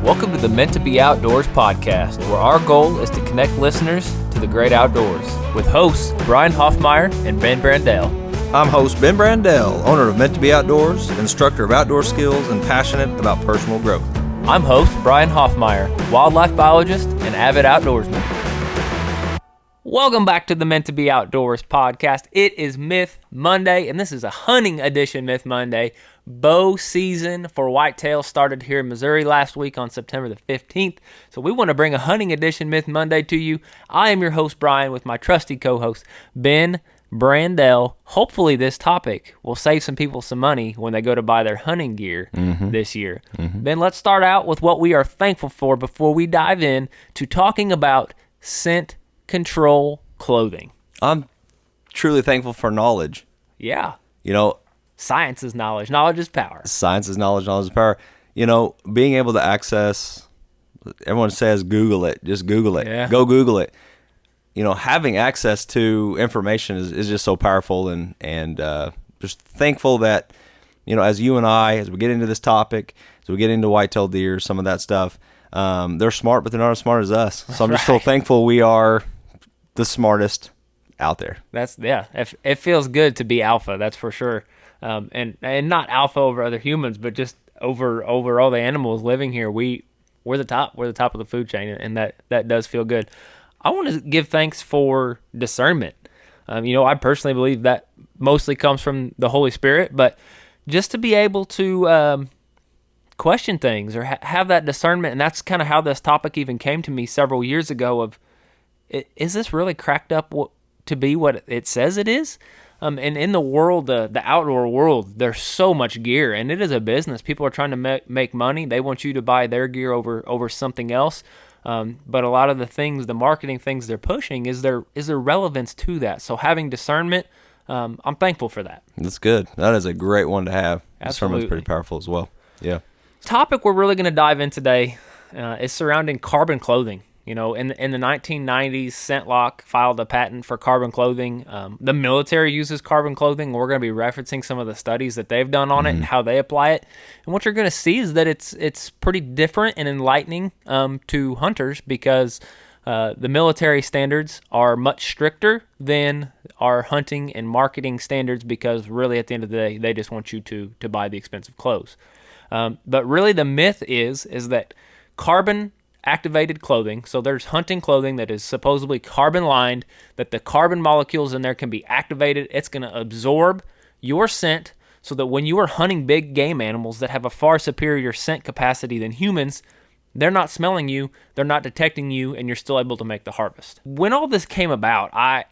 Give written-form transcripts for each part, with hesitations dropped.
Welcome to the Meant to Be Outdoors podcast, where our goal is to connect listeners to the great outdoors with hosts Brian Hoffmeyer and Ben Brandell. I'm host Ben Brandell, owner of Meant to Be Outdoors, instructor of outdoor skills, and passionate about personal growth. I'm host Brian Hoffmeyer, wildlife biologist and avid outdoorsman. Welcome back to the Meant to Be Outdoors podcast. It is Myth Monday, and this is a hunting edition Myth Monday. Bow season for whitetail started here in Missouri last week on September the 15th, so we want to bring a hunting edition Myth Monday to you. I am your host, Brian, with my trusty co-host, Ben Brandell. Hopefully this topic will save some people some money when they go to buy their hunting gear this year. Ben, let's start out with what we are thankful for before we dive in to talking about scent control clothing. I'm truly thankful for knowledge. Yeah. You know, Science is knowledge. Knowledge is power. science is knowledge, knowledge is power. You know, being able to access, everyone says Google it, just Google it. Yeah. Go Google it. You know, having access to information is just so powerful, and just thankful that, you know, as you and I, as we get into this topic, as we get into whitetail deer, some of that stuff, they're smart, but they're not as smart as us. So I'm just so thankful we are the smartest out there. It feels good to be alpha, that's for sure. And not alpha over other humans, but just over all the animals living here. We're the top of the food chain, and that does feel good. I want to give thanks for discernment. You know, I personally believe that mostly comes from the Holy Spirit, but just to be able to question things or have that discernment, and that's kind of how this topic even came to me several years ago of, is this really cracked up to be what it says it is? And in the world, the outdoor world, there's so much gear, and it is a business. People are trying to make money. They want you to buy their gear over something else. But a lot of the marketing things they're pushing, is there relevance to that? So having discernment, I'm thankful for that. That's good. That is a great one to have. Absolutely. Discernment's pretty powerful as well. Yeah. Topic we're really going to dive in today is surrounding carbon clothing. You know, in the 1990s, ScentLok filed a patent for carbon clothing. The military uses carbon clothing. We're going to be referencing some of the studies that they've done on it and how they apply it. And what you're going to see is that it's pretty different and enlightening to hunters, because the military standards are much stricter than our hunting and marketing standards, because really at the end of the day, they just want you to buy the expensive clothes. But really the myth is that carbon activated clothing, so there's hunting clothing that is supposedly carbon lined, that the carbon molecules in there can be activated. It's going to absorb your scent so that when you are hunting big game animals that have a far superior scent capacity than humans, they're not smelling you, they're not detecting you, and you're still able to make the harvest. When all this came about, I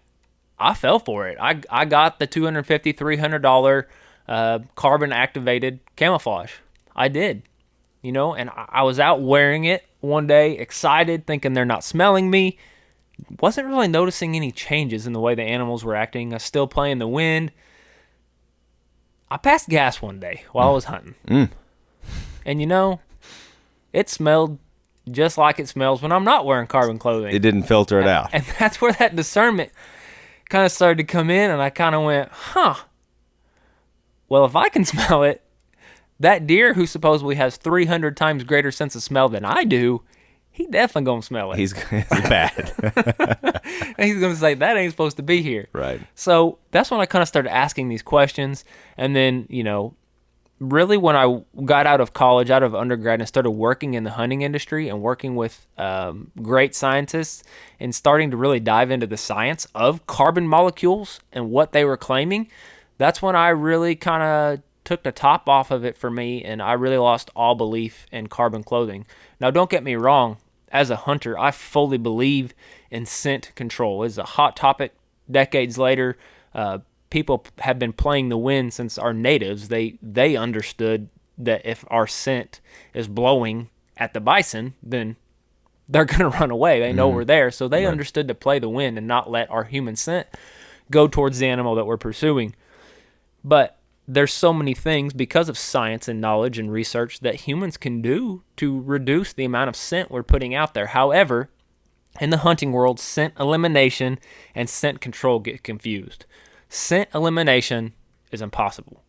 fell for it. I got the $250, $300 carbon activated camouflage. I did. You know, and I was out wearing it one day, excited, thinking they're not smelling me. Wasn't really noticing any changes in the way the animals were acting. I was still playing the wind. I passed gas one day while I was hunting. And you know, it smelled just like it smells when I'm not wearing carbon clothing. It didn't filter it out. And that's where that discernment kind of started to come in, and I kind of went, well, if I can smell it, that deer who supposedly has 300 times greater sense of smell than I do, he definitely gonna smell it. He's bad. And he's gonna say, that ain't supposed to be here. Right. So that's when I kind of started asking these questions. And then, you know, really when I got out of college, out of undergrad, and started working in the hunting industry and working with great scientists and starting to really dive into the science of carbon molecules and what they were claiming, that's when I really kind of took the top off of it for me, and I really lost all belief in carbon clothing. Now, don't get me wrong. As a hunter, I fully believe in scent control. It's a hot topic decades later. People have been playing the wind since our natives. They understood that if our scent is blowing at the bison, then they're going to run away. They know we're there. So they understood to play the wind and not let our human scent go towards the animal that we're pursuing. But there's so many things because of science and knowledge and research that humans can do to reduce the amount of scent we're putting out there. However, in the hunting world, scent elimination and scent control get confused. Scent elimination is impossible.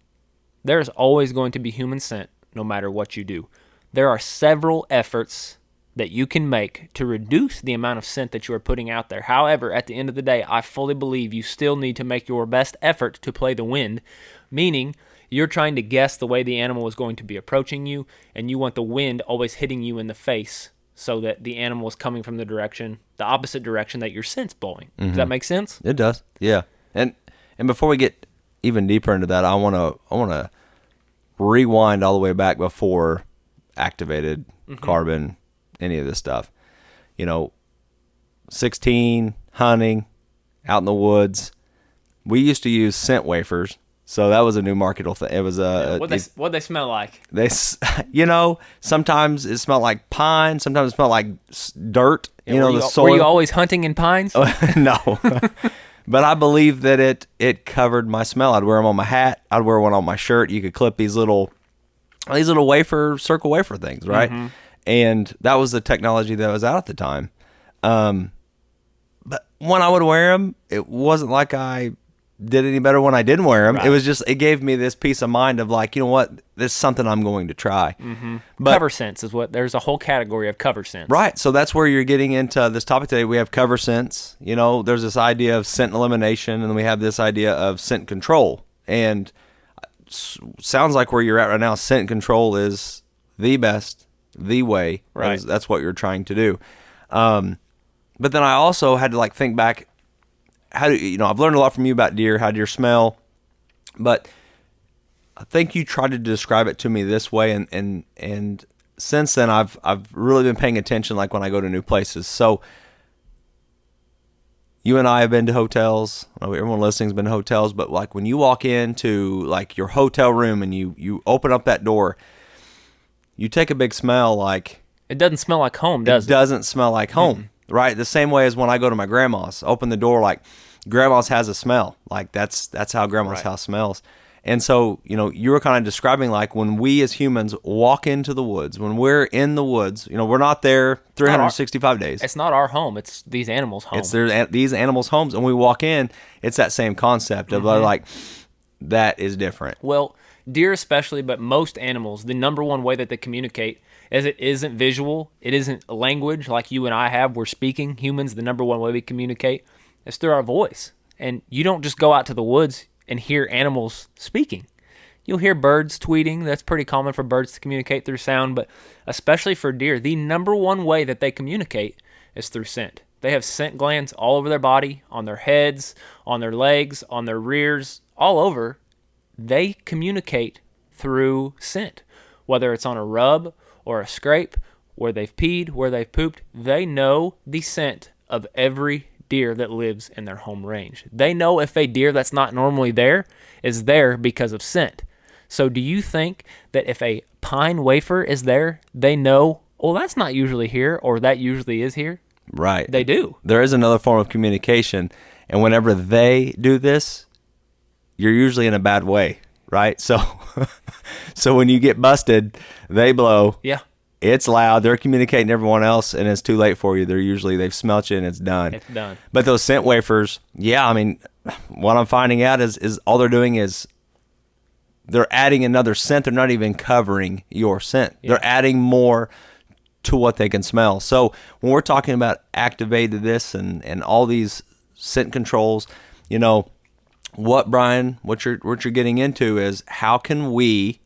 There is always going to be human scent no matter what you do. There are several efforts that you can make to reduce the amount of scent that you are putting out there. However, at the end of the day, I fully believe you still need to make your best effort to play the wind, meaning you're trying to guess the way the animal is going to be approaching you, and you want the wind always hitting you in the face so that the animal is coming from the opposite direction that your scent's blowing. Does that make sense? It does. Yeah. And before we get even deeper into that, I want to rewind all the way back before activated carbon, any of this stuff. 16, hunting, out in the woods. We used to use scent wafers, so that was a new marketable thing. It was What'd they smell like? Sometimes it smelled like pine, sometimes it smelled like dirt. The soil. Were you always hunting in pines? No. But I believe that it covered my smell. I'd wear them on my hat. I'd wear one on my shirt. You could clip these little circle wafer things, right? Mm-hmm. And that was the technology that was out at the time. But when I would wear them, it wasn't like I did any better when I didn't wear them. Right. It was just, it gave me this peace of mind of like, you know what, this is something I'm going to try. Mm-hmm. Cover scents is there's a whole category of cover scents. Right. So that's where you're getting into this topic today. We have cover scents. There's this idea of scent elimination, and then we have this idea of scent control. And sounds like where you're at right now, scent control is the best, the way. Right. That's what you're trying to do. But then I also had to think back, I've learned a lot from you about deer, how deer smell, but I think you tried to describe it to me this way, and since then I've really been paying attention, like when I go to new places. So you and I have been to hotels. Everyone listening's been to hotels, but like when you walk into like your hotel room and you open up that door, you take a big smell. Like it doesn't smell like home, does it? It doesn't smell like home. Mm-hmm. Right, the same way as when I go to my grandma's, open the door, like grandma's has a smell, like that's how grandma's house smells. And so, you were kind of describing like when we as humans walk into the woods, when we're in the woods, we're not there 365 days. It's not our home; it's these animals' homes. It's these animals' homes, and we walk in, it's that same concept of like that is different. Well, deer especially, but most animals, the number one way that they communicate is it isn't visual, it isn't language like you and I have. We're speaking. Humans, the number one way we communicate is through our voice. And you don't just go out to the woods and hear animals speaking. You'll hear birds tweeting. That's pretty common for birds to communicate through sound, but especially for deer, the number one way that they communicate is through scent. They have scent glands all over their body, on their heads, on their legs, on their rears, all over. They communicate through scent, whether it's on a rub or a scrape, where they've peed, where they've pooped. They know the scent of every deer that lives in their home range. They know if a deer that's not normally there is there because of scent. So do you think that if a pine wafer is there, they know, oh, that's not usually here, or that usually is here? Right. They do. There is another form of communication, and whenever they do this, you're usually in a bad way. Right, so when you get busted, they blow. Yeah, it's loud. They're communicating to everyone else, and it's too late for you. They've smelt you, and it's done. It's done. But those scent wafers, yeah. I mean, what I'm finding out is all they're doing is they're adding another scent. They're not even covering your scent. Yeah. They're adding more to what they can smell. So when we're talking about activated this and all these scent controls, what you're getting into is how can we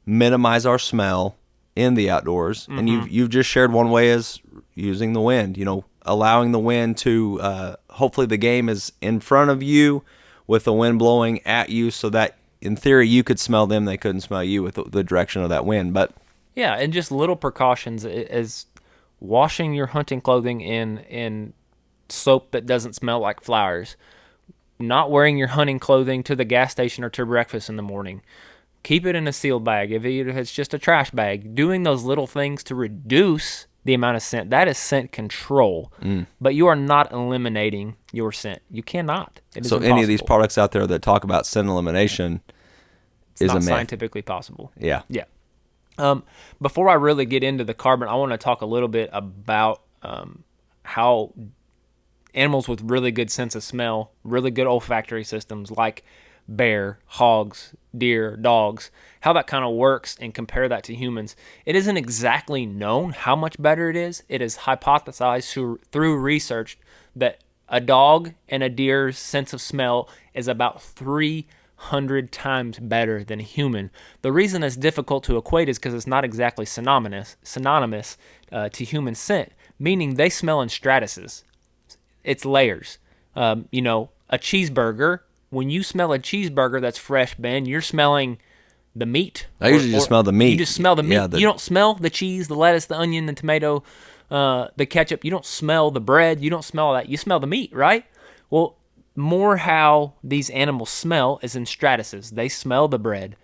minimize our smell in the outdoors? Mm-hmm. And you've just shared one way is using the wind, allowing the wind to hopefully the game is in front of you with the wind blowing at you, so that in theory you could smell them, they couldn't smell you with the direction of that wind. But yeah, and just little precautions as washing your hunting clothing in soap that doesn't smell like flowers. Not wearing your hunting clothing to the gas station or to breakfast in the morning. Keep it in a sealed bag. If it's just a trash bag, doing those little things to reduce the amount of scent, that is scent control. But you are not eliminating your scent. You cannot. It is impossible. Any of these products out there that talk about scent elimination is a myth. Scientifically possible. Yeah. Yeah. Before I really get into the carbon, I want to talk a little bit about how animals with really good sense of smell, really good olfactory systems like bear, hogs, deer, dogs, how that kind of works and compare that to humans. It isn't exactly known how much better it is. It is hypothesized through research that a dog and a deer's sense of smell is about 300 times better than a human. The reason it's difficult to equate is because it's not exactly synonymous to human scent, meaning they smell in stratuses. It's layers. A cheeseburger, when you smell a cheeseburger that's fresh, Ben, you're smelling the meat. I usually just smell the meat. You just smell the meat. Yeah, you don't smell the cheese, the lettuce, the onion, the tomato, the ketchup. You don't smell the bread. You don't smell all that. You smell the meat, right? Well, more how these animals smell is in stratuses. They smell the bread.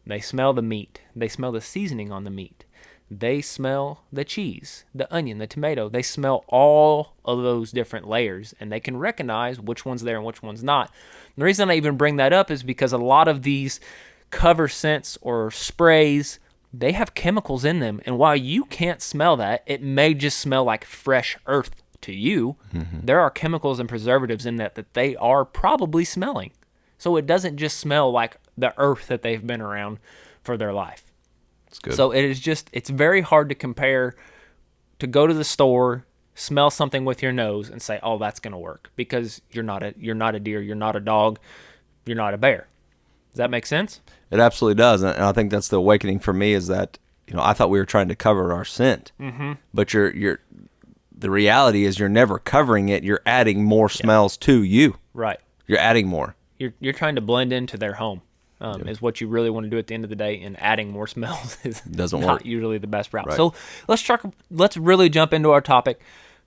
They smell the meat. They smell the seasoning on the meat. They smell the cheese, the onion, the tomato. They smell all of those different layers, and they can recognize which one's there and which one's not. And the reason I even bring that up is because a lot of these cover scents or sprays, they have chemicals in them. And while you can't smell that, it may just smell like fresh earth to you. Mm-hmm. There are chemicals and preservatives in that they are probably smelling. So it doesn't just smell like the earth that they've been around for their life. Good. So it's very hard to compare, to go to the store, smell something with your nose and say, oh, that's going to work, because you're not a deer, you're not a dog, you're not a bear. Does that make sense? It absolutely does. And I think that's the awakening for me, is that, I thought we were trying to cover our scent, mm-hmm. but the reality is you're never covering it. You're adding more smells to you. Right. You're adding more. You're trying to blend into their home. Is what you really want to do at the end of the day, and adding more smells is doesn't not work. usually the best route. Right. So let's really jump into our topic,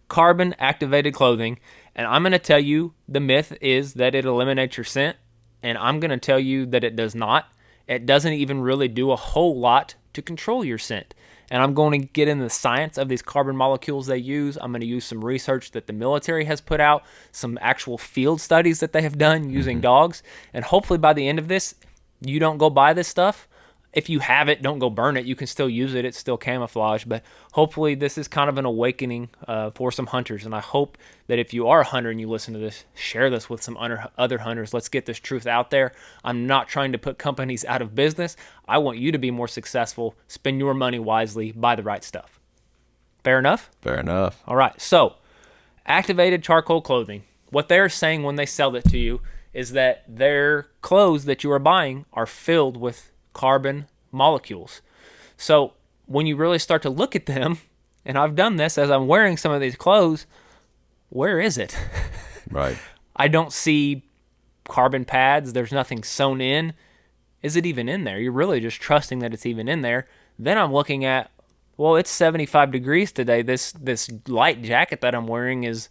carbon activated clothing. And I'm going to tell you the myth is that it eliminates your scent, and I'm going to tell you that it does not. It doesn't even really do a whole lot to control your scent. And I'm going to get into the science of these carbon molecules they use. I'm going to use some research that the military has put out, some actual field studies that they have done using dogs. And hopefully by the end of this, you don't go buy this stuff. If you have it, don't go burn it. You can still use it. It's still camouflage. But hopefully this is kind of an awakening for some hunters. And I hope that if you are a hunter and you listen to this, share this with some other hunters. Let's get this truth out there. I'm not trying to put companies out of business. I want you to be more successful. Spend your money wisely. Buy the right stuff. Fair enough? Fair enough. All right. So activated charcoal clothing. What they're saying when they sell it to you is that their clothes that you are buying are filled with carbon molecules. So when you really start to look at them, and I've done this as I'm wearing some of these clothes, where is it? Right. I don't see carbon pads. There's nothing sewn in. Is it even in there? You're really just trusting that it's even in there. Then I'm looking at, well, it's 75 degrees today. This light jacket that I'm wearing is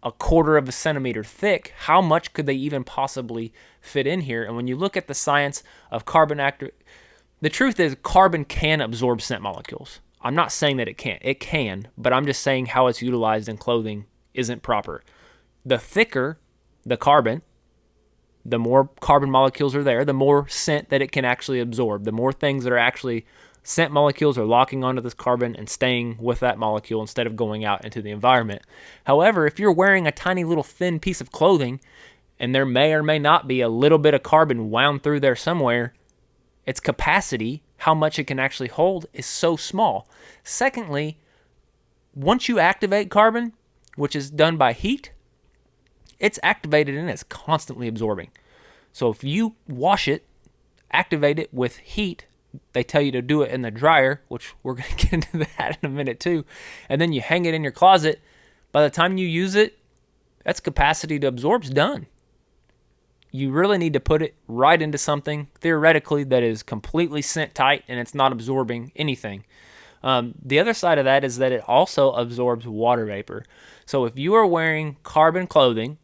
a quarter of a centimeter thick. How much could they even possibly fit in here? And when you look at the science of the truth is carbon can absorb scent molecules. I'm not saying that it can't. It can, but I'm just saying how it's utilized in clothing isn't proper. The thicker the carbon, the more carbon molecules are there, the more scent that it can actually absorb. The more things that are actually scent molecules are locking onto this carbon and staying with that molecule instead of going out into the environment. However, if you're wearing a tiny little thin piece of clothing and there may or may not be a little bit of carbon wound through there somewhere, its capacity, how much it can actually hold, is so small. Secondly, once you activate carbon, which is done by heat, it's activated and it's constantly absorbing. So if you wash it, activate it with heat, they tell you to do it in the dryer, which we're going to get into that in a minute too, and then you hang it in your closet. By the time you use it, that's capacity to absorb's done. You really need to put it right into something, theoretically, that is completely scent tight and it's not absorbing anything. The other side of that is that it also absorbs water vapor. So if you are wearing carbon clothing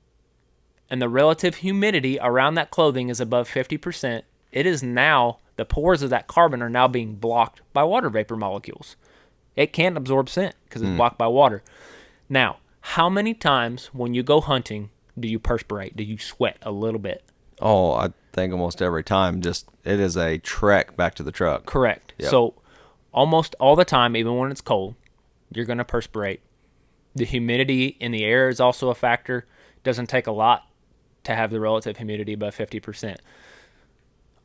and the relative humidity around that clothing is above 50%, it is now, the pores of that carbon are now being blocked by water vapor molecules. It can't absorb scent because it's blocked by water. Now, how many times when you go hunting do you perspirate? Do you sweat a little bit? Oh, I think almost every time. Just, it is a trek back to the truck. Correct. Yep. So almost all the time, even when it's cold, you're going to perspirate. The humidity in the air is also a factor. It doesn't take a lot to have the relative humidity above 50%.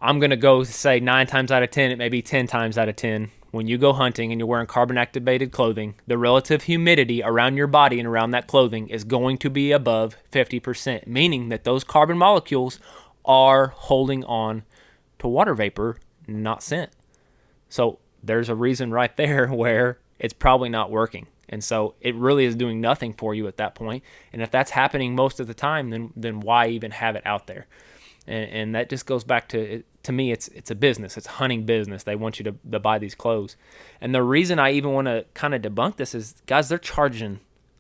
I'm going to go say 9 times out of 10, it may be 10 times out of 10. When you go hunting and you're wearing carbon-activated clothing, the relative humidity around your body and around that clothing is going to be above 50%, meaning that those carbon molecules are holding on to water vapor, not scent. So there's a reason right there where it's probably not working. And so it really is doing nothing for you at that point. And if that's happening most of the time, then why even have it out there? And that just goes back to me, it's a business. It's a hunting business. They want you to buy these clothes. And the reason I even want to kind of debunk this is, guys, they're charging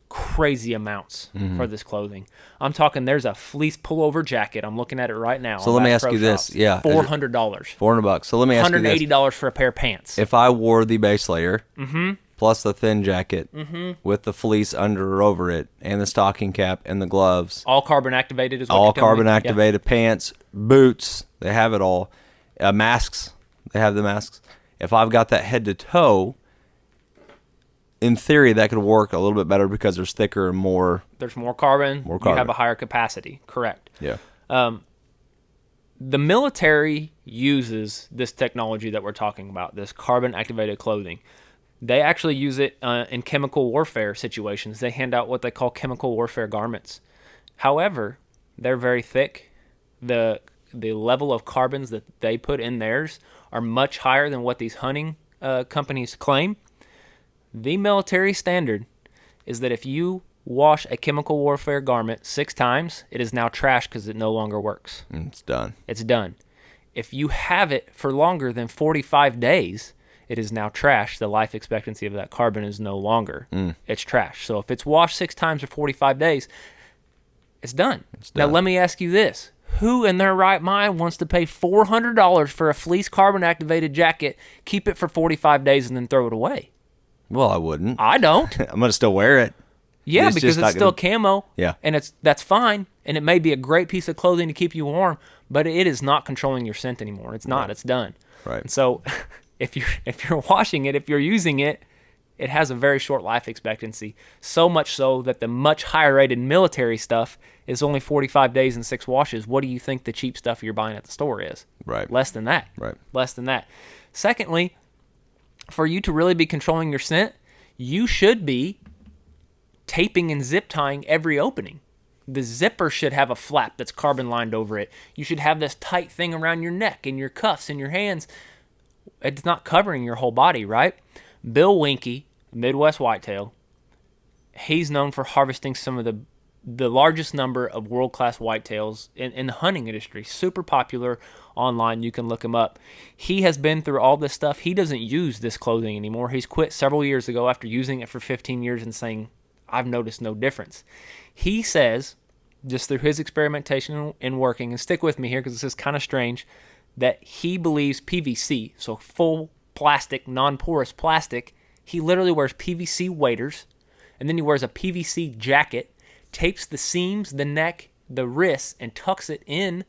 crazy amounts for this clothing. I'm talking, there's a fleece pullover jacket. I'm looking at it right now. So let me ask you this. Yeah. $400. $400. So let me ask you this. $180 for a pair of pants. If I wore the base layer plus the thin jacket with the fleece under or over it and the stocking cap and the gloves. All carbon activated is what all you're telling carbon me? activated pants, boots, they have it all. Masks, they have the masks. If I've got that head to toe, in theory that could work a little bit better because there's thicker and more. There's more carbon. More carbon. You have a higher capacity. Correct. Yeah. The military uses this technology that we're talking about, this carbon activated clothing. They actually use it in chemical warfare situations. They hand out what they call chemical warfare garments. However, they're very thick. The level of carbons that they put in theirs are much higher than what these hunting companies claim. The military standard is that if you wash a chemical warfare garment 6 times, it is now trash because it no longer works. It's done. It's done. If you have it for longer than 45 days, it is now trash. The life expectancy of that carbon is no longer. It's trash. So if it's washed 6 times or 45 days, it's done. Now let me ask you this. Who in their right mind wants to pay $400 for a fleece carbon activated jacket, keep it for 45 days, and then throw it away? Well, I wouldn't. I don't. I'm going to still wear it. Yeah, It's because just it's not still camo. Yeah. And that's fine. And it may be a great piece of clothing to keep you warm, but it is not controlling your scent anymore. It's not. It's done. Right. And so if you're washing it, if you're using it, it has a very short life expectancy. So much so that the much higher rated military stuff is only 45 days and 6 washes. What do you think the cheap stuff you're buying at the store is? Right. Less than that. Right. Less than that. Secondly, for you to really be controlling your scent, you should be taping and zip tying every opening. The zipper should have a flap that's carbon lined over it. You should have this tight thing around your neck and your cuffs and your hands. It's not covering your whole body, right? Bill Winke, Midwest Whitetail, he's known for harvesting some of the largest number of world-class whitetails in the hunting industry. Super popular online. You can look him up. He has been through all this stuff. He doesn't use this clothing anymore. He's quit several years ago after using it for 15 years and saying, I've noticed no difference. He says, just through his experimentation and working, and stick with me here because this is kind of strange, that he believes PVC, so full plastic, non-porous plastic, he literally wears PVC waders, and then he wears a PVC jacket, tapes the seams, the neck, the wrists, and tucks it in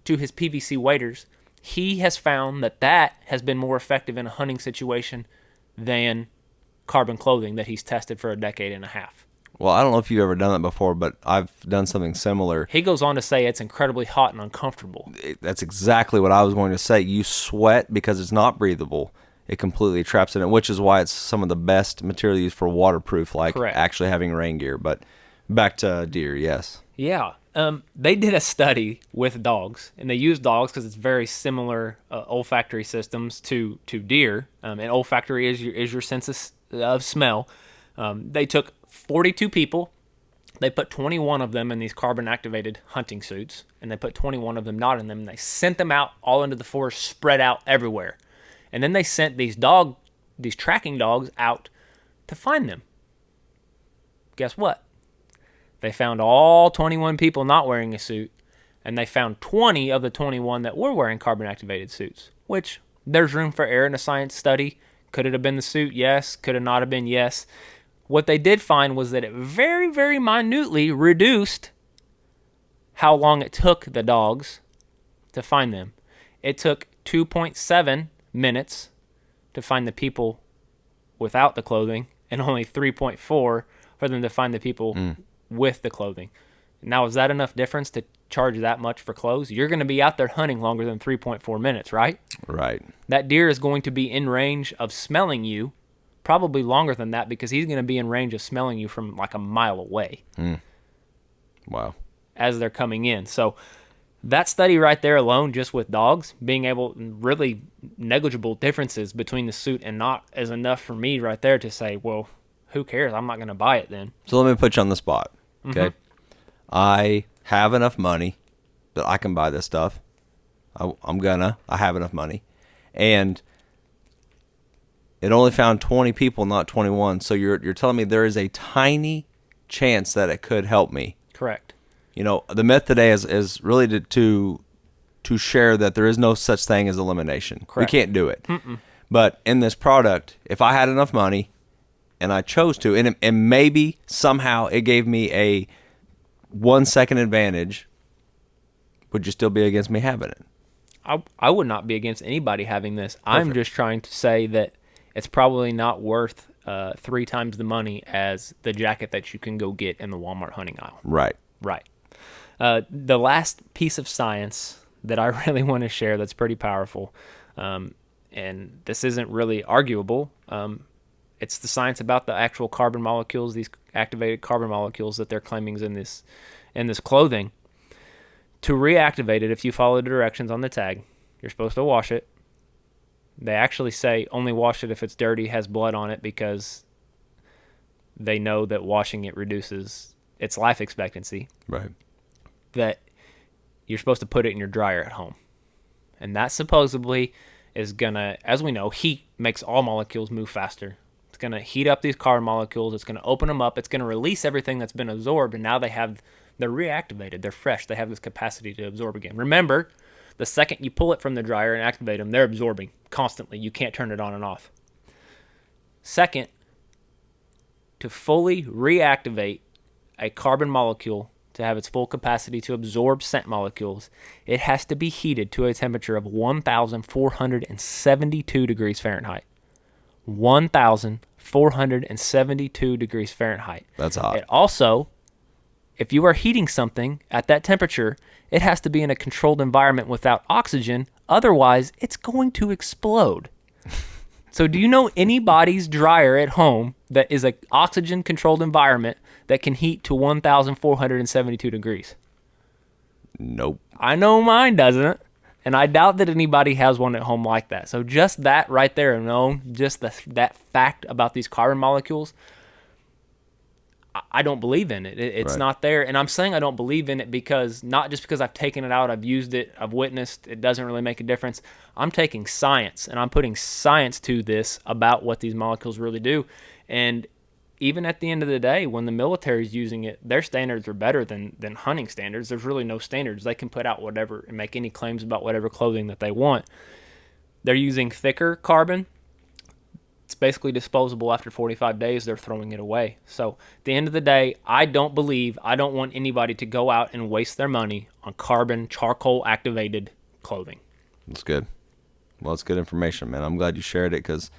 to his PVC waders. He has found that has been more effective in a hunting situation than carbon clothing that he's tested for a decade and a half. Well, I don't know if you've ever done that before, but I've done something similar. He goes on to say it's incredibly hot and uncomfortable. That's exactly what I was going to say. You sweat because it's not breathable. It completely traps in it, which is why it's some of the best material used for waterproof, like Correct. actually having rain gear. But back to deer, yes. Yeah. They did a study with dogs, and they used dogs because it's very similar olfactory systems to deer. And olfactory is your sense of smell. They took 42 people. They put 21 of them in these carbon-activated hunting suits, and they put 21 of them not in them, and they sent them out all into the forest, spread out everywhere. And then they sent these tracking dogs out to find them. Guess what? They found all 21 people not wearing a suit, and they found 20 of the 21 that were wearing carbon-activated suits, which there's room for error in a science study. Could it have been the suit? Yes. Could it not have been? Yes. What they did find was that it very, very minutely reduced how long it took the dogs to find them. It took 2.7 minutes to find the people without the clothing and only 3.4 for them to find the people with the clothing. Now, is that enough difference charge that much for clothes, you're going to be out there hunting longer than 3.4 minutes, right? Right. That deer is going to be in range of smelling you probably longer than that, because he's going to be in range of smelling you from like a mile away. Wow. As they're coming in. So that study right there alone, just with dogs, being able, really negligible differences between the suit and not, is enough for me right there to say, well, who cares? I'm not going to buy it then. So let me put you on the spot. Okay. I have enough money that I can buy this stuff. I have enough money. And it only found 20 people, not 21. So you're telling me there is a tiny chance that it could help me. Correct. You know, the myth today is really to share that there is no such thing as elimination. Correct. We can't do it. But in this product, if I had enough money and I chose to, and maybe somehow it gave me a 1 second advantage, would you still be against me having it? I would not be against anybody having this. I'm just trying to say that it's probably not worth 3 times the money as the jacket that you can go get in the Walmart hunting aisle. Right. Right. The last piece of science that I really want to share that's pretty powerful, and this isn't really arguable, it's the science about the actual carbon molecules, these activated carbon molecules that they're claiming is in this clothing. To reactivate it, if you follow the directions on the tag, you're supposed to wash it. They actually say only wash it if it's dirty, has blood on it, because they know that washing it reduces its life expectancy. Right. That you're supposed to put it in your dryer at home. And that supposedly is going to, as we know, heat makes all molecules move faster. It's going to heat up these carbon molecules. It's going to open them up. It's going to release everything that's been absorbed. And now they're reactivated. They're fresh. They have this capacity to absorb again. Remember, the second you pull it from the dryer and activate them, they're absorbing constantly. You can't turn it on and off. Second, to fully reactivate a carbon molecule to have its full capacity to absorb scent molecules, it has to be heated to a temperature of 1,472 degrees Fahrenheit. 1,472 degrees Fahrenheit. That's hot. It also, if you are heating something at that temperature, it has to be in a controlled environment without oxygen. Otherwise, it's going to explode. So do you know anybody's dryer at home that is an oxygen-controlled environment that can heat to 1,472 degrees? Nope. I know mine doesn't, and I doubt that anybody has one at home like that. So just that right there alone, just that fact about these carbon molecules, I don't believe in it. It's Right. not there. And I'm saying I don't believe in it because, not just because I've taken it out, I've used it, I've witnessed, it doesn't really make a difference. I'm taking science and I'm putting science to this about what these molecules really do. And even at the end of the day, when the military's using it, their standards are better than hunting standards. There's really no standards. They can put out whatever and make any claims about whatever clothing that they want. They're using thicker carbon. It's basically disposable after 45 days. They're throwing it away. So at the end of the day, I don't want anybody to go out and waste their money on carbon, charcoal activated clothing. That's good. Well, it's good information, man. I'm glad you shared it because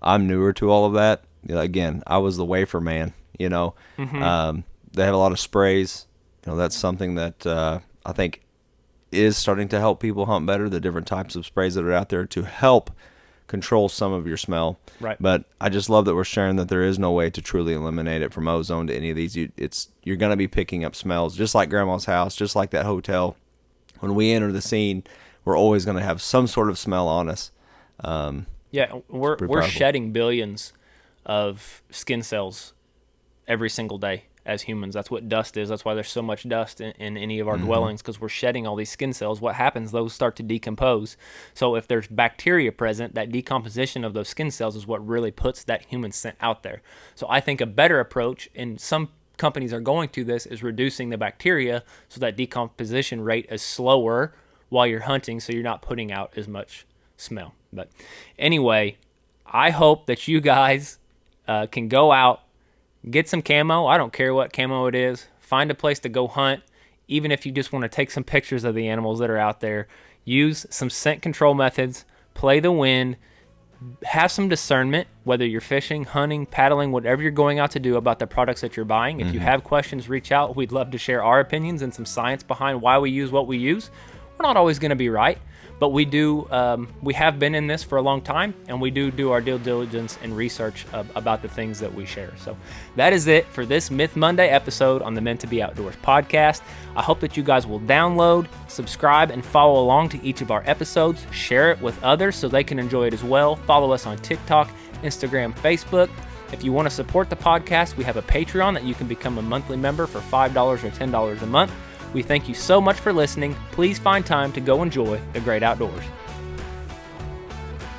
I'm newer to all of that. You know, again, I was the wafer man, you know. They have a lot of sprays. You know, that's something that I think is starting to help people hunt better, the different types of sprays that are out there to help control some of your smell. Right. But I just love that we're sharing that there is no way to truly eliminate it from ozone to any of these. You're going to be picking up smells, just like Grandma's house, just like that hotel. When we enter the scene, we're always going to have some sort of smell on us. Yeah, we're powerful. shedding billions of skin cells every single day as humans. That's what dust is. That's why there's so much dust in any of our dwellings, because we're shedding all these skin cells. What happens? Those start to decompose. So if there's bacteria present, that decomposition of those skin cells is what really puts that human scent out there. So I think a better approach, and some companies are going to this, is reducing the bacteria so that decomposition rate is slower while you're hunting, so you're not putting out as much smell. But anyway, I hope that you guys can go out, get some camo. I don't care what camo it is. Find a place to go hunt. Even if you just want to take some pictures of the animals that are out there, use some scent control methods, play the wind, have some discernment, whether you're fishing, hunting, paddling, whatever you're going out to do, about the products that you're buying. If you have questions, reach out. We'd love to share our opinions and some science behind why we use what we use. We're not always going to be right, but we do. We have been in this for a long time, and we do our due diligence and research about the things that we share. So that is it for this Myth Monday episode on the Meant to Be Outdoors podcast. I hope that you guys will download, subscribe, and follow along to each of our episodes. Share it with others so they can enjoy it as well. Follow us on TikTok, Instagram, Facebook. If you want to support the podcast, we have a Patreon that you can become a monthly member for $5 or $10 a month. We thank you so much for listening. Please find time to go enjoy the great outdoors.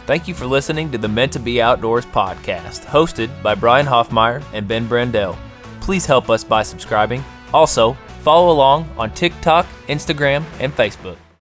Thank you for listening to the Meant to Be Outdoors podcast, hosted by Brian Hoffmeyer and Ben Brandell. Please help us by subscribing. Also, follow along on TikTok, Instagram, and Facebook.